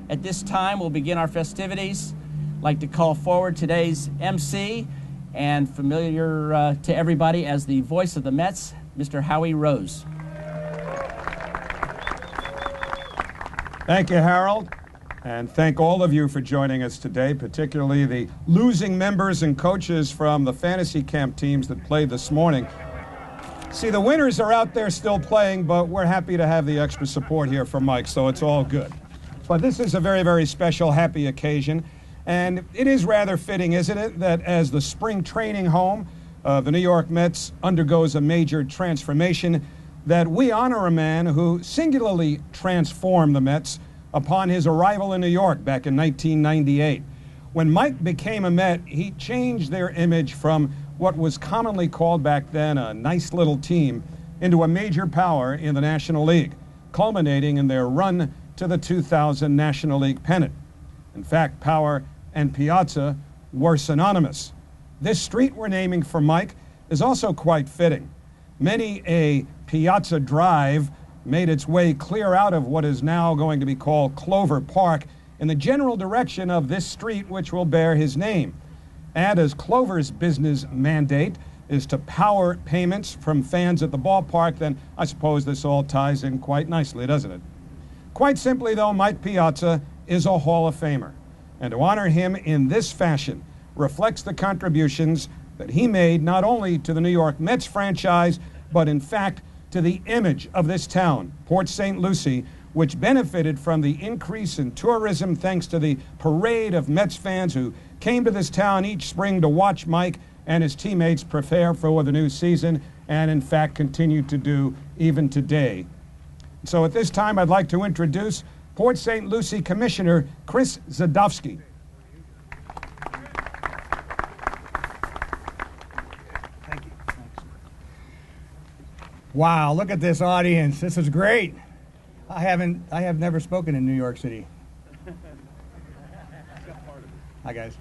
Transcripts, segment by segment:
At this time, we'll begin our festivities. I'd like to call forward today's MC and familiar to everybody as the voice of the Mets, Mr. Howie Rose. Thank you, Harold, and thank all of you for joining us today, particularly the losing members and coaches from the fantasy camp teams that played this morning. See, the winners are out there still playing, but we're happy to have the extra support here from Mike, so it's all good. But this is a very, very special, happy occasion, and it is rather fitting, isn't it, that as the spring training home of the New York Mets undergoes a major transformation, that we honor a man who singularly transformed the Mets upon his arrival in New York back in 1998. When Mike became a Met, he changed their image from what was commonly called back then a nice little team into a major power in the National League, culminating in their run to the 2000 National League pennant. In fact, power and Piazza were synonymous. This street we're naming for Mike is also quite fitting. Many a Piazza Drive made its way clear out of what is now going to be called Clover Park in the general direction of this street which will bear his name. And as Clover's business mandate is to power payments from fans at the ballpark, then I suppose this all ties in quite nicely, doesn't it? Quite simply, though, Mike Piazza is a Hall of Famer. And to honor him in this fashion reflects the contributions that he made not only to the New York Mets franchise, but in fact to the image of this town, Port St. Lucie, which benefited from the increase in tourism thanks to the parade of Mets fans who came to this town each spring to watch Mike and his teammates prepare for the new season, and in fact continue to do even today. So at this time, I'd like to introduce Port St. Lucie Commissioner Chris Zadowski. Thank you. Thanks. Wow, look at this audience. This is great. I have never spoken in New York City. Hi, guys.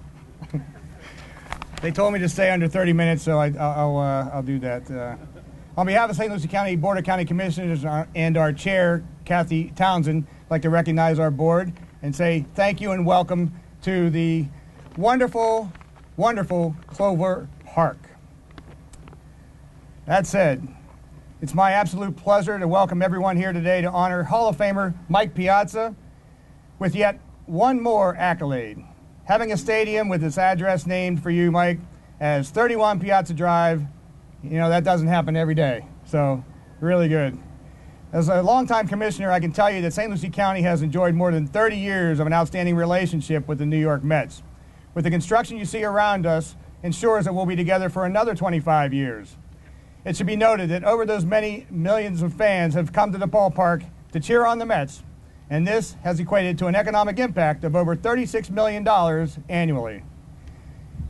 They told me to stay under 30 minutes, so I'll do that. On behalf of St. Lucie County Board of County Commissioners and our chair, Kathy Townsend, I'd like to recognize our board and say thank you and welcome to the wonderful, wonderful Clover Park. That said, it's my absolute pleasure to welcome everyone here today to honor Hall of Famer Mike Piazza with yet one more accolade. Having a stadium with its address named for you, Mike, as 31 Piazza Drive, you know, that doesn't happen every day. So, really good. As a longtime commissioner, I can tell you that St. Lucie County has enjoyed more than 30 years of an outstanding relationship with the New York Mets. With the construction you see around us, ensures that we'll be together for another 25 years. It should be noted that over those many millions of fans have come to the ballpark to cheer on the Mets, and this has equated to an economic impact of over $36 million annually.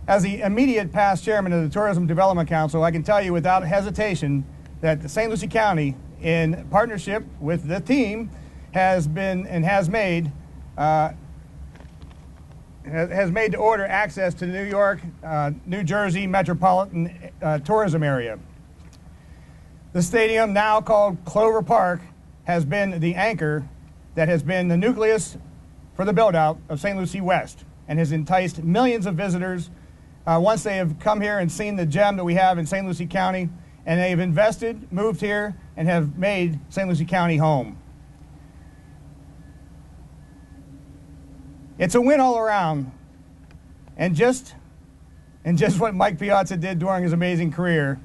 As the immediate past chairman of the Tourism Development Council, I can tell you without hesitation that St. Lucie County, in partnership with the team, has been and has made to order access to the New York, New Jersey metropolitan tourism area. The stadium, now called Clover Park, has been the anchor that has been the nucleus for the build-out of St. Lucie West and has enticed millions of visitors once they have come here and seen the gem that we have in St. Lucie County, and they've invested, moved here, and have made St. Lucie County home. It's a win all around, and just what Mike Piazza did during his amazing career.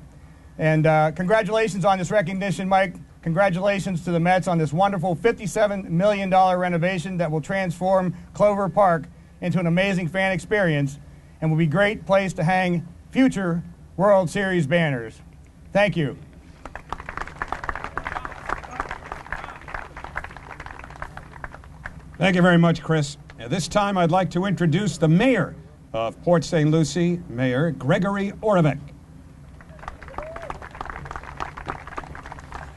And congratulations on this recognition, Mike. Congratulations to the Mets on this wonderful $57 million renovation that will transform Clover Park into an amazing fan experience and will be a great place to hang future World Series banners. Thank you. Thank you very much, Chris. At this time, I'd like to introduce the mayor of Port St. Lucie, Mayor Gregory Oravec.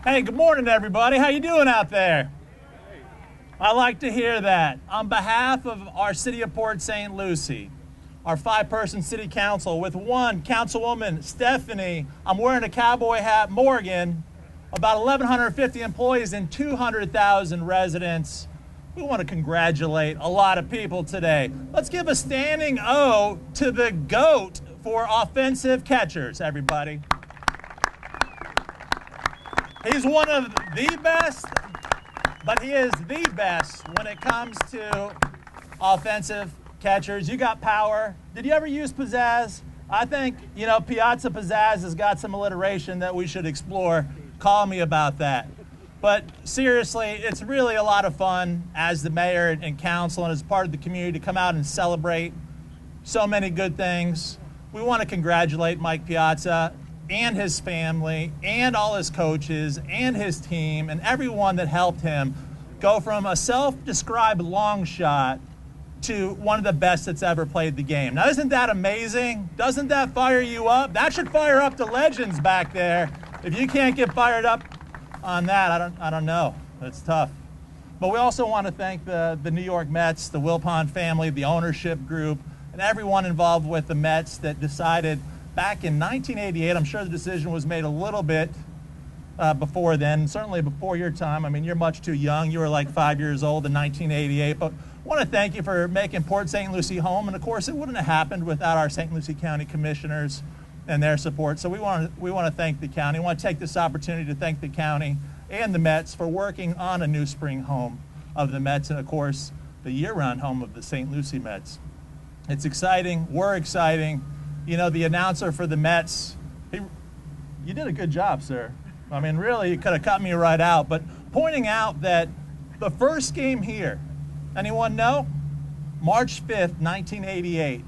Hey, good morning, everybody. How you doing out there? I like to hear that. On behalf of our city of Port St. Lucie, our 5-person city council with one councilwoman, Stephanie, I'm wearing a cowboy hat, Morgan, about 1,150 employees and 200,000 residents, We want to congratulate a lot of people today. Let's give a standing O to the GOAT for offensive catchers, everybody. He's one of the best, but he is the best when it comes to offensive catchers. You got power. Did you ever use pizzazz? I think, Piazza Pizzazz has got some alliteration that we should explore. Call me about that. But seriously, it's really a lot of fun as the mayor and council and as part of the community to come out and celebrate so many good things. We want to congratulate Mike Piazza and his family and all his coaches and his team and everyone that helped him go from a self-described long shot to one of the best that's ever played the game. Now, isn't that amazing? Doesn't that fire you up? That should fire up the legends back there. If you can't get fired up on that, I don't know. It's tough. But we also want to thank the New York Mets, the Wilpon family, the ownership group, and everyone involved with the Mets that decided back in 1988, I'm sure the decision was made a little bit before then, certainly before your time. I mean, you're much too young. You were like 5 years old in 1988. But I want to thank you for making Port St. Lucie home. And of course, it wouldn't have happened without our St. Lucie County commissioners and their support. So we want to thank the county. We want to take this opportunity to thank the county and the Mets for working on a new spring home of the Mets and, of course, the year-round home of the St. Lucie Mets. It's exciting. We're exciting. The announcer for the Mets, you did a good job, sir. I mean, really, you could have cut me right out. But pointing out that the first game here, anyone know? March 5th, 1988,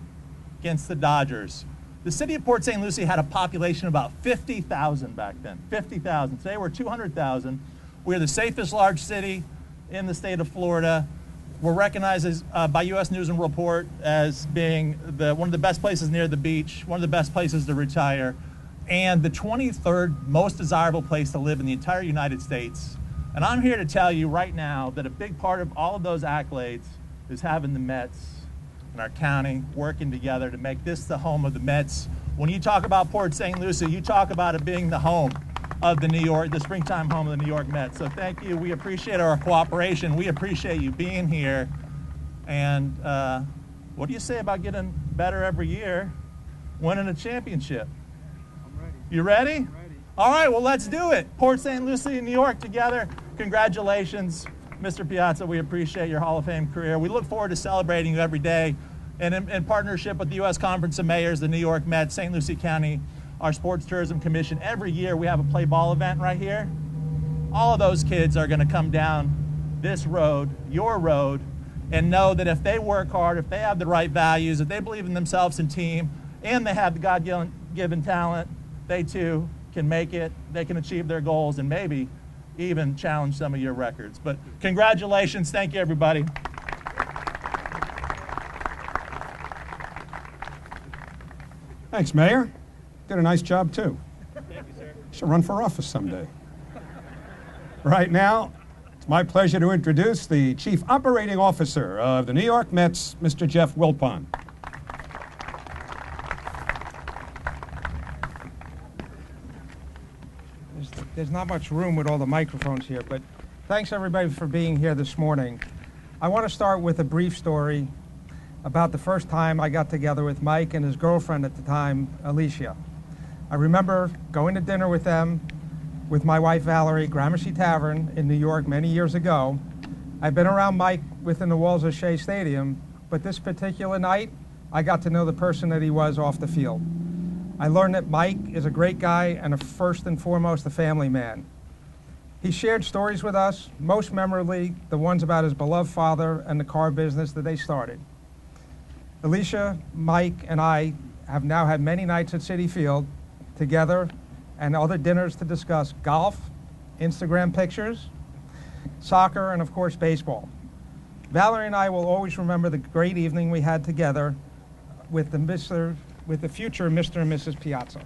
against the Dodgers. The city of Port St. Lucie had a population of about 50,000 back then. 50,000. Today we're 200,000. We're the safest large city in the state of Florida. We're recognized by U.S. News and World Report as being one of the best places near the beach, one of the best places to retire, and the 23rd most desirable place to live in the entire United States. And I'm here to tell you right now that a big part of all of those accolades is having the Mets and our county working together to make this the home of the Mets. When you talk about Port St. Lucie, you talk about it being the home of the springtime home of the New York Mets. So thank you. We appreciate our cooperation. We appreciate you being here. And what do you say about getting better every year, winning a championship? I'm ready. You ready? I'm ready. All right, well, let's do it. Port St. Lucie and New York together. Congratulations, Mr. Piazza. We appreciate your Hall of Fame career. We look forward to celebrating you every day. And in partnership with the U.S. Conference of Mayors, the New York Mets, St. Lucie County, our Sports Tourism Commission, every year we have a play ball event right here. All of those kids are going to come down this road, your road, and know that if they work hard, if they have the right values, if they believe in themselves and team, and they have the God-given talent, they too can make it, they can achieve their goals, and maybe even challenge some of your records. But congratulations. Thank you, everybody. Thanks, Mayor. Did a nice job, too. Thank you, sir. Should run for office someday. Right now, it's my pleasure to introduce the Chief Operating Officer of the New York Mets, Mr. Jeff Wilpon. There's not much room with all the microphones here, but thanks everybody for being here this morning. I want to start with a brief story about the first time I got together with Mike and his girlfriend at the time, Alicia. I remember going to dinner with them, with my wife Valerie, Gramercy Tavern in New York many years ago. I've been around Mike within the walls of Shea Stadium, but this particular night, I got to know the person that he was off the field. I learned that Mike is a great guy and first and foremost a family man. He shared stories with us, most memorably the ones about his beloved father and the car business that they started. Alicia, Mike, and I have now had many nights at Citi Field together and other dinners to discuss golf, Instagram pictures, soccer, and of course baseball. Valerie and I will always remember the great evening we had together with the future Mr. and Mrs. Piazza.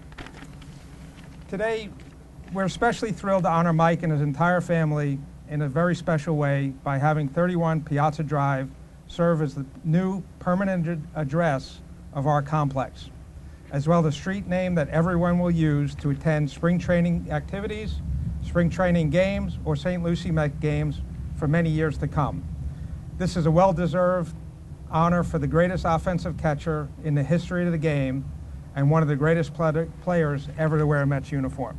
Today, we're especially thrilled to honor Mike and his entire family in a very special way by having 31 Piazza Drive serve as the new permanent address of our complex, as well as the street name that everyone will use to attend spring training activities, spring training games, or St. Lucie Met games for many years to come. This is a well-deserved honor for the greatest offensive catcher in the history of the game and one of the greatest players ever to wear a Mets uniform.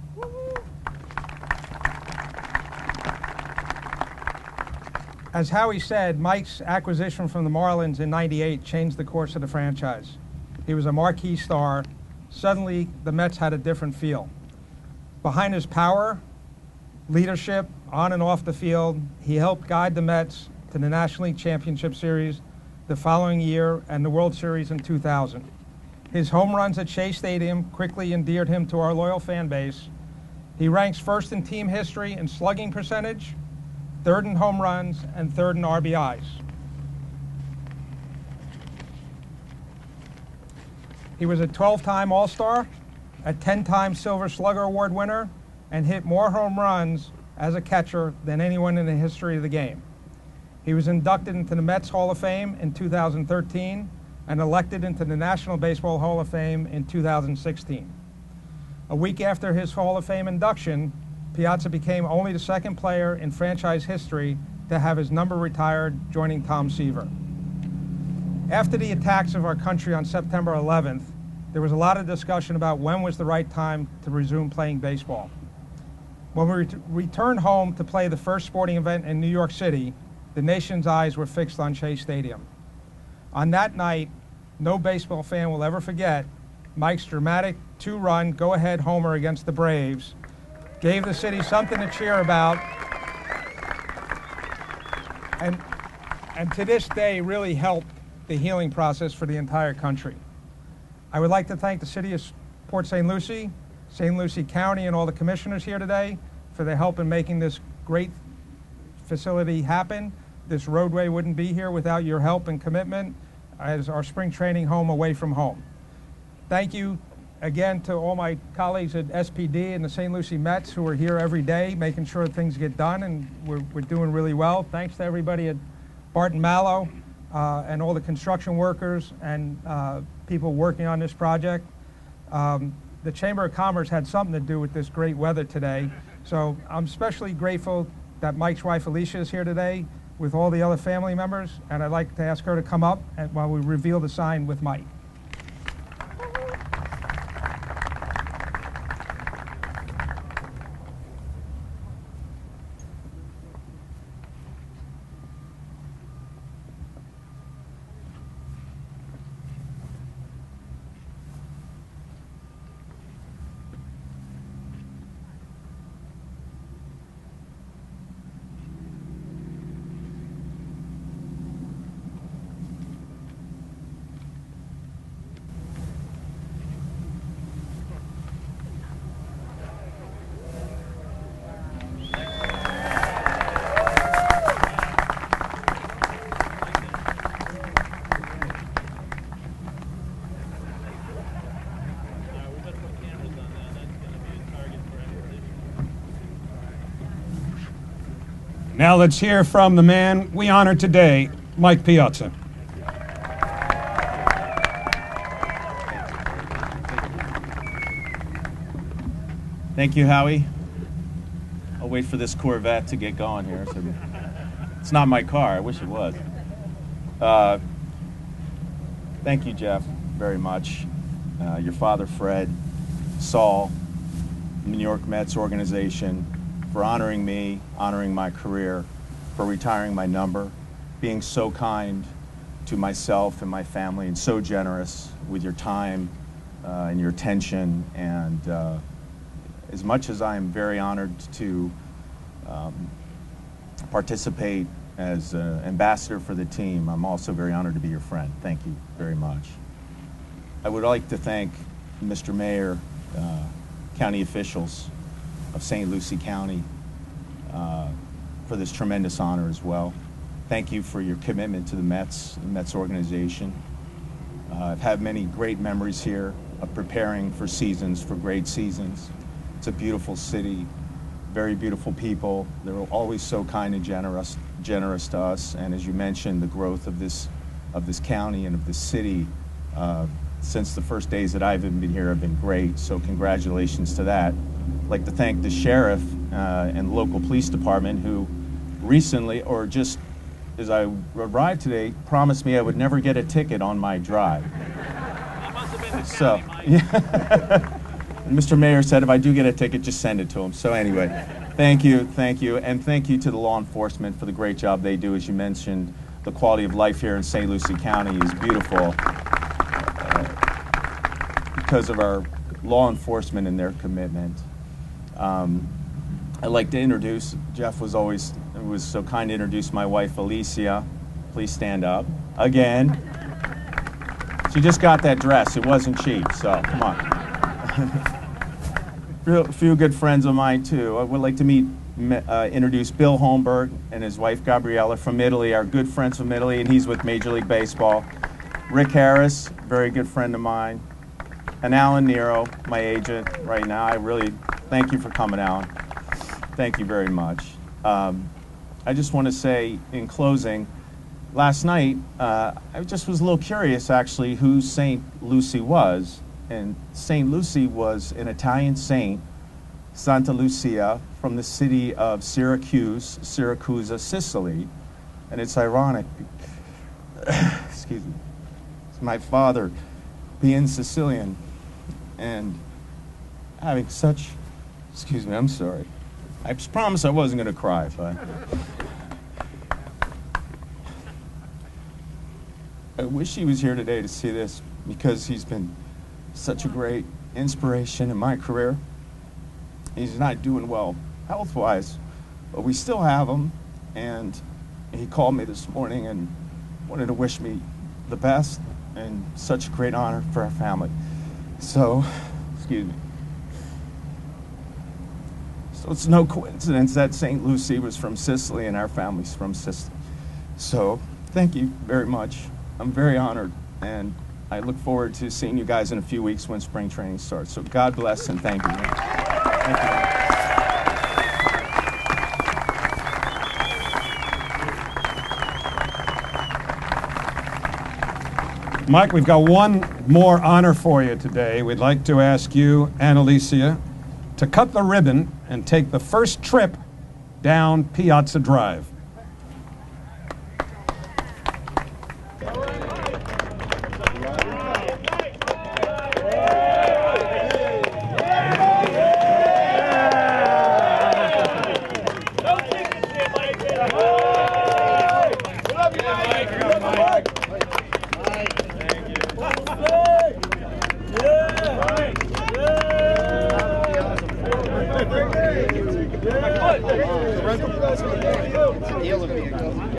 As Howie said, Mike's acquisition from the Marlins in '98 changed the course of the franchise. He was a marquee star. Suddenly, the Mets had a different feel. Behind his power, leadership, on and off the field, he helped guide the Mets to the National League Championship Series the following year and the World Series in 2000. His home runs at Shea Stadium quickly endeared him to our loyal fan base. He ranks first in team history in slugging percentage, third in home runs, and third in RBIs. He was a 12-time All-Star, a 10-time Silver Slugger Award winner, and hit more home runs as a catcher than anyone in the history of the game. He was inducted into the Mets Hall of Fame in 2013 and elected into the National Baseball Hall of Fame in 2016. A week after his Hall of Fame induction, Piazza became only the second player in franchise history to have his number retired, joining Tom Seaver. After the attacks of our country on September 11th, there was a lot of discussion about when was the right time to resume playing baseball. When we returned home to play the first sporting event in New York City, the nation's eyes were fixed on Shea Stadium. On that night, no baseball fan will ever forget Mike's dramatic two-run go-ahead homer against the Braves gave the city something to cheer about, and to this day really helped the healing process for the entire country. I would like to thank the City of Port St. Lucie, St. Lucie County, and all the commissioners here today for their help in making this great facility happen. This roadway wouldn't be here without your help and commitment as our spring training home away from home. Thank you again to all my colleagues at SPD and the St. Lucie Mets who are here every day making sure things get done, and we're doing really well. Thanks to everybody at Barton Mallow and all the construction workers and people working on this project. The Chamber of Commerce had something to do with this great weather today, so I'm especially grateful that Mike's wife Alicia is here today with all the other family members, and I'd like to ask her to come up while we reveal the sign with Mike. Now let's hear from the man we honor today, Mike Piazza. Thank you, Howie. I'll wait for this Corvette to get going here. It's not my car. I wish it was. Thank you, Jeff, very much. Your father, Fred, Saul, the New York Mets organization, for honoring me, honoring my career, for retiring my number, being so kind to myself and my family, and so generous with your time and your attention. And as much as I am very honored to participate as an ambassador for the team, I'm also very honored to be your friend. Thank you very much. I would like to thank Mr. Mayor, county officials of St. Lucie County for this tremendous honor as well. Thank you for your commitment to the Mets organization. I've had many great memories here of preparing for seasons, for great seasons. It's a beautiful city, very beautiful people. They're always so kind and generous to us. And as you mentioned, the growth of this county and of this city since the first days that I've been here have been great. So congratulations to that. I'd like to thank the sheriff and the local police department who recently, or just as I arrived today, promised me I would never get a ticket on my drive. That must have been the So, county, Mike. yeah. Mr. Mayor said if I do get a ticket, just send it to him. So anyway, thank you, and thank you to the law enforcement for the great job they do. As you mentioned, the quality of life here in St. Lucie County is beautiful because of our law enforcement and their commitment. I'd like to introduce, Jeff was so kind to introduce my wife, Alicia. Please stand up. Again. She just got that dress. It wasn't cheap, so come on. A few good friends of mine, too. I would like to introduce Bill Holmberg and his wife, Gabriella, from Italy, our good friends from Italy, and he's with Major League Baseball. Rick Harris, very good friend of mine. And Alan Nero, my agent right now. I really thank you for coming, Alan. Thank you very much. I just want to say in closing, last night I just was a little curious actually who St. Lucie was. And St. Lucie was an Italian saint, Santa Lucia, from the city of Siracusa, Sicily. And it's ironic, excuse me, it's my father being Sicilian and having such, excuse me, I'm sorry. I promised I wasn't going to cry, but I wish he was here today to see this because he's been such a great inspiration in my career. He's not doing well health-wise, but we still have him, and he called me this morning and wanted to wish me the best and such a great honor for our family. So, excuse me. So it's no coincidence that St. Lucie was from Sicily and our family's from Sicily. So thank you very much. I'm very honored, and I look forward to seeing you guys in a few weeks when spring training starts. So God bless and thank you. Thank you. Mike, we've got one more honor for you today. We'd like to ask you and Alicia to cut the ribbon and take the first trip down Piazza Drive.